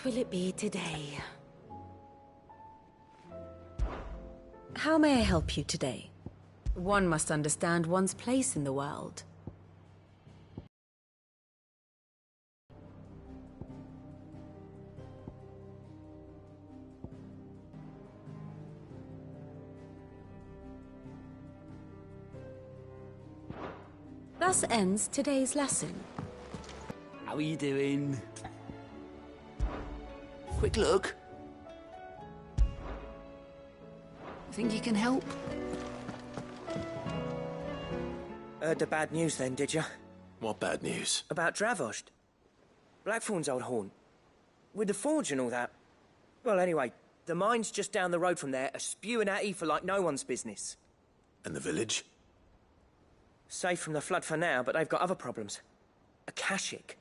will it be today? How may I help you today? One must understand one's place in the world. Thus ends today's lesson. How are you doing? Quick look. Think you can help? Heard the bad news then, did you? What bad news? About Dravost. Blackthorn's old haunt. With the forge and all that. Well, anyway, the mines just down the road from there are spewing out ether like no one's business. And the village? Safe from the flood for now, but they've got other problems. Akashic.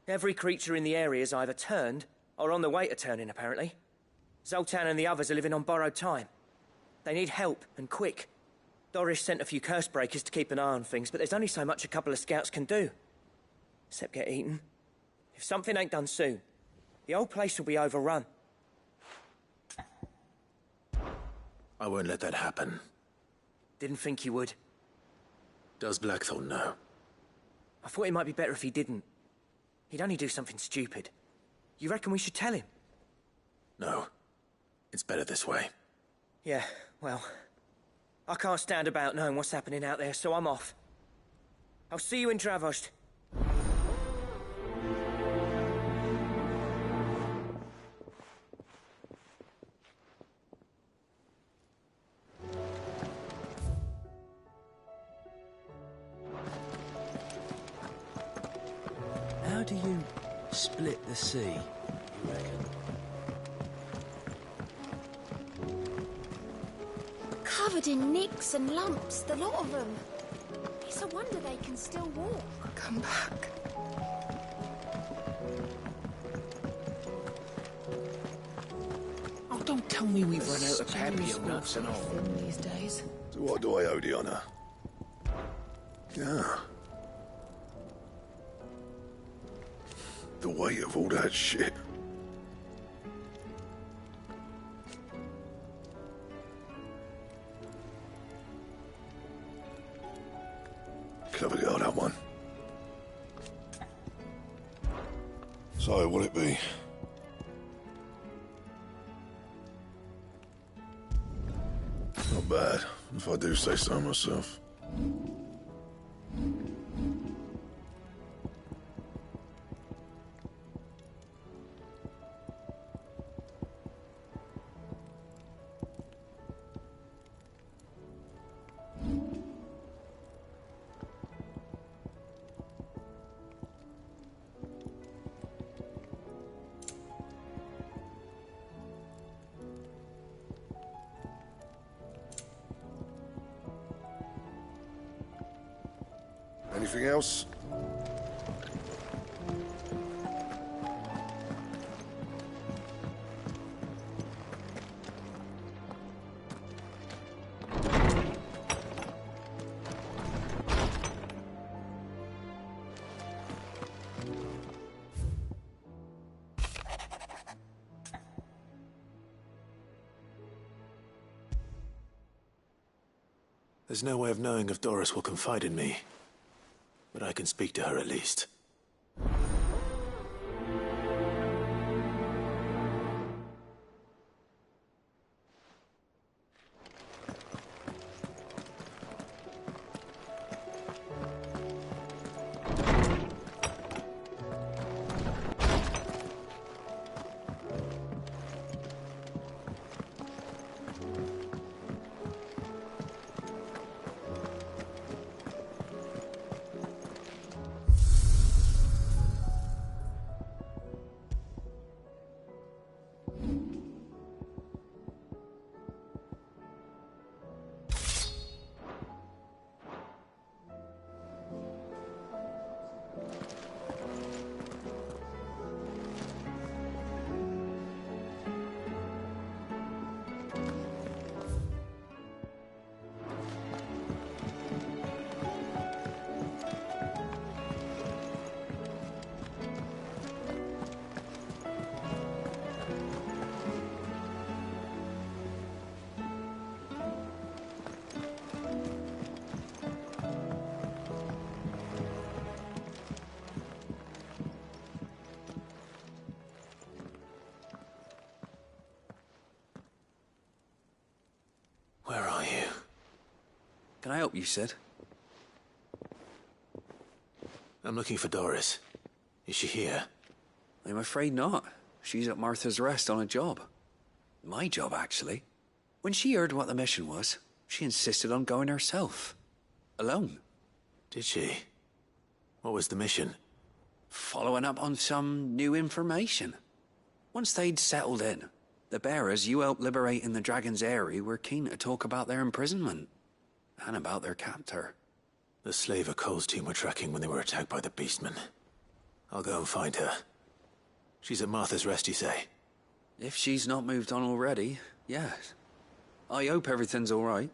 Every creature in the area is either turned, or on the way to turning, apparently. Zoltan and the others are living on borrowed time. They need help, and quick. Doris sent a few curse breakers to keep an eye on things, but there's only so much a couple of scouts can do. Except get eaten. If something ain't done soon, the old place will be overrun. I won't let that happen. Didn't think you would. Does Blackthorn know? I thought it might be better if he didn't. He'd only do something stupid. You reckon we should tell him? No. It's better this way. Yeah, well... I can't stand about knowing what's happening out there, so I'm off. I'll see you in Dravost. How do you split the sea, you reckon? Covered in nicks and lumps, the lot of them. It's a wonder they can still walk. Come back. Oh, don't tell me we've run out of papio nuts and all. These days. So what do I owe the honour? Yeah. The weight of all that shit. Clever girl, that one. So, what'll it be? Not bad, if I do say so myself. Anything else? There's no way of knowing if Doris will confide in me. But I can speak to her at least. Can I help you, Sid? I'm looking for Doris. Is she here? I'm afraid not. She's at Martha's Rest on a job. My job, actually. When she heard what the mission was, she insisted on going herself. Alone. Did she? What was the mission? Following up on some new information. Once they'd settled in, the bearers you helped liberate in the Dragon's Eyrie were keen to talk about their imprisonment. And about their captor. The slaver Cole's team were tracking when they were attacked by the Beastmen. I'll go and find her. She's at Martha's Rest, you say? If she's not moved on already, yes. I hope everything's all right.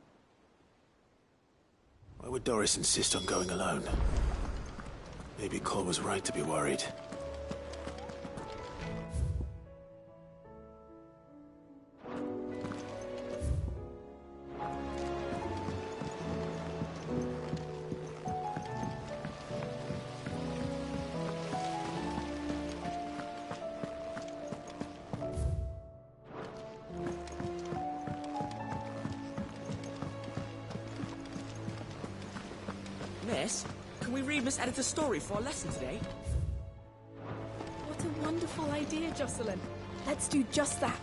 Why would Doris insist on going alone? Maybe Cole was right to be worried. Miss, can we read Miss Editha's story for our lesson today? What a wonderful idea, Jocelyn. Let's do just that.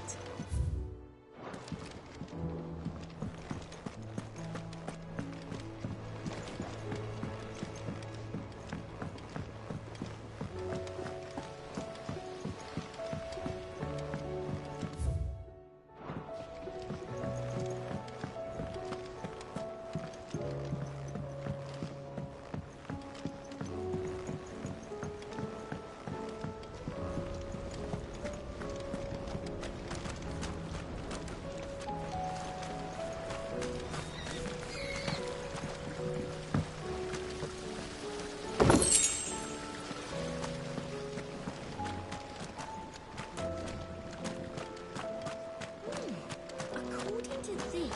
According to this,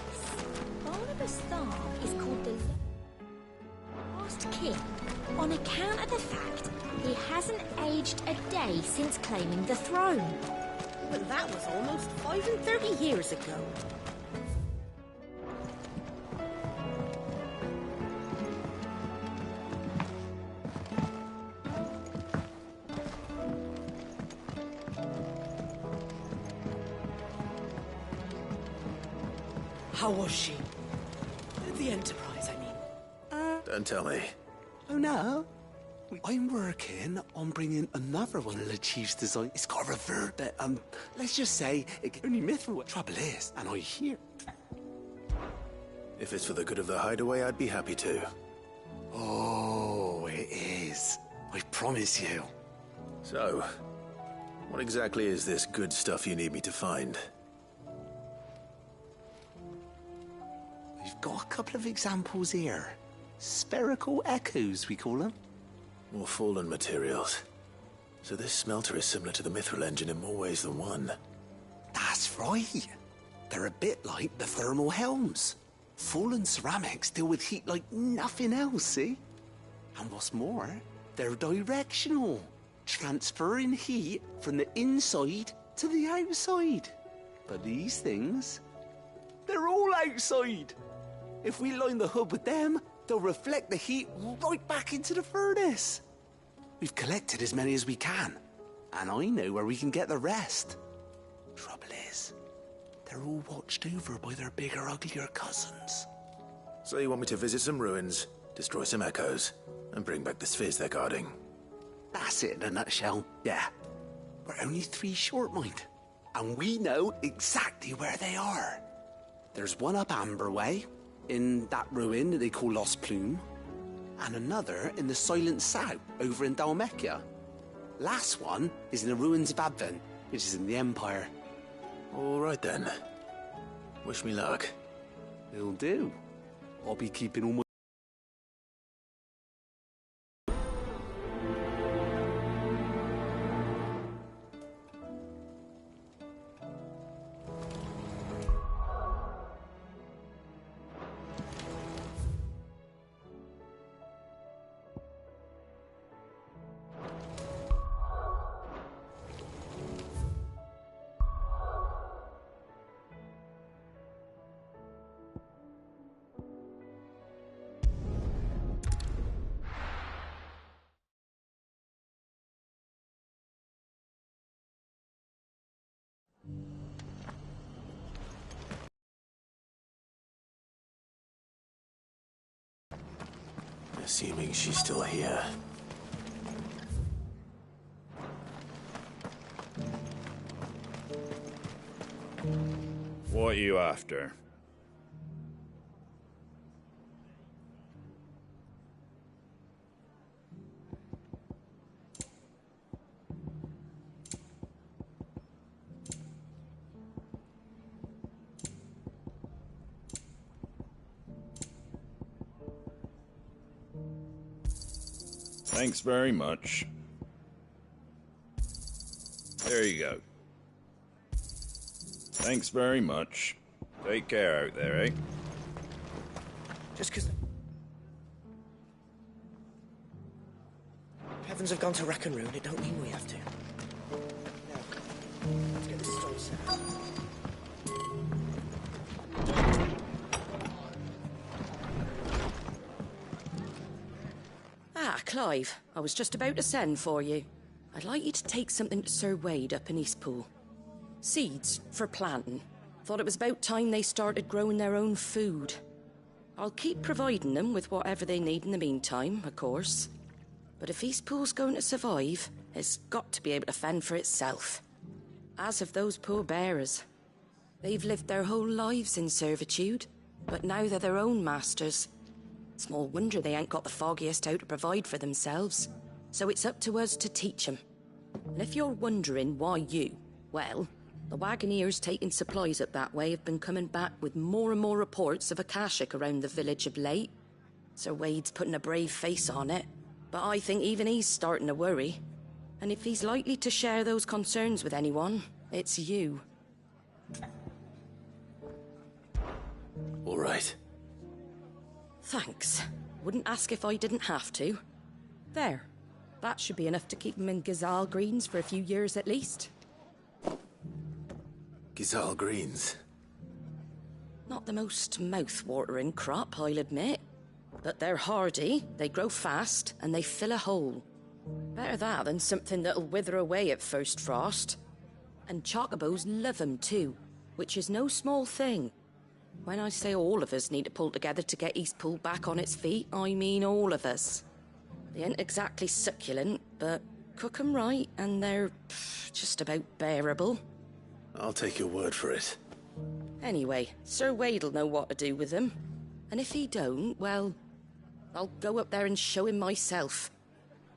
Barnabas Thorne is called the last king on account of the fact he hasn't aged a day since claiming the throne. But that was almost 35 years ago. How was she? The Enterprise, I mean. Don't tell me. Oh no. I'm working on bringing another one of the Chief's design. It's got a revert that, let's just say, it can only myth for what trouble is, and I hear. If it's for the good of the hideaway, I'd be happy to. Oh, it is. I promise you. So, what exactly is this good stuff you need me to find? We've got a couple of examples here. Spherical echoes, we call them. More fallen materials. So this smelter is similar to the mithril engine in more ways than one. That's right. They're a bit like the thermal helms. Fallen ceramics deal with heat like nothing else, see? And what's more, they're directional, transferring heat from the inside to the outside. But these things, they're all outside. If we line the hub with them, they'll reflect the heat right back into the furnace. We've collected as many as we can, and I know where we can get the rest. Trouble is, they're all watched over by their bigger, uglier cousins. So you want me to visit some ruins, destroy some echoes, and bring back the spheres they're guarding? That's it in a nutshell, yeah. We're only 3 short, mind, and we know exactly where they are. There's one up Amber Way, in that ruin that they call Lost Plume, and another in the Silent South, over in Dalmekia. Last one is in the ruins of Advent, which is in the Empire. All right then. Wish me luck. It'll do. I'll be keeping all my... Assuming she's still here. What are you after? Thanks very much. There you go. Thanks very much. Take care out there, eh? Just 'cause... Heavens have gone to rack and ruin, it don't mean we have to. Now, let's get this stall set up. Ah, Clive, I was just about to send for you. I'd like you to take something to Sir Wade up in Eastpool. Seeds for planting. Thought it was about time they started growing their own food. I'll keep providing them with whatever they need in the meantime, of course. But if Eastpool's going to survive, it's got to be able to fend for itself. As have those poor bearers. They've lived their whole lives in servitude, but now they're their own masters. Small wonder they ain't got the foggiest how to provide for themselves. So it's up to us to teach them. And if you're wondering why you, well, the wagoneers taking supplies up that way have been coming back with more and more reports of Akashic around the village of late. Sir Wade's putting a brave face on it, but I think even he's starting to worry. And if he's likely to share those concerns with anyone, it's you. All right. Thanks. Wouldn't ask if I didn't have to. There. That should be enough to keep him in Gazal Greens for a few years at least. Gazal Greens. Not the most mouth-watering crop, I'll admit. But they're hardy, they grow fast, and they fill a hole. Better that than something that'll wither away at first frost. And chocobos love 'em too, which is no small thing. When I say all of us need to pull together to get Eastpool back on its feet, I mean all of us. They ain't exactly succulent, but cook 'em right, and they're just about bearable. I'll take your word for it. Anyway, Sir Wade'll know what to do with them. And if he don't, well, I'll go up there and show him myself.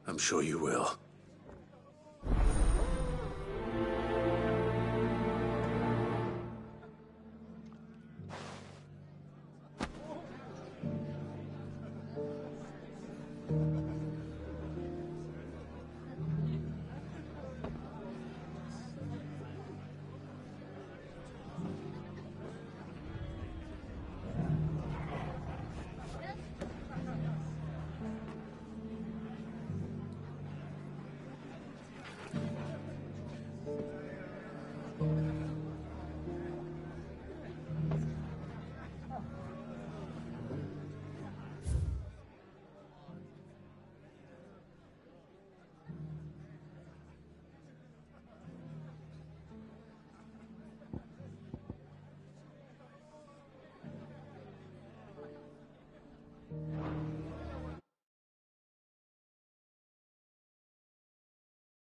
I'm sure you will.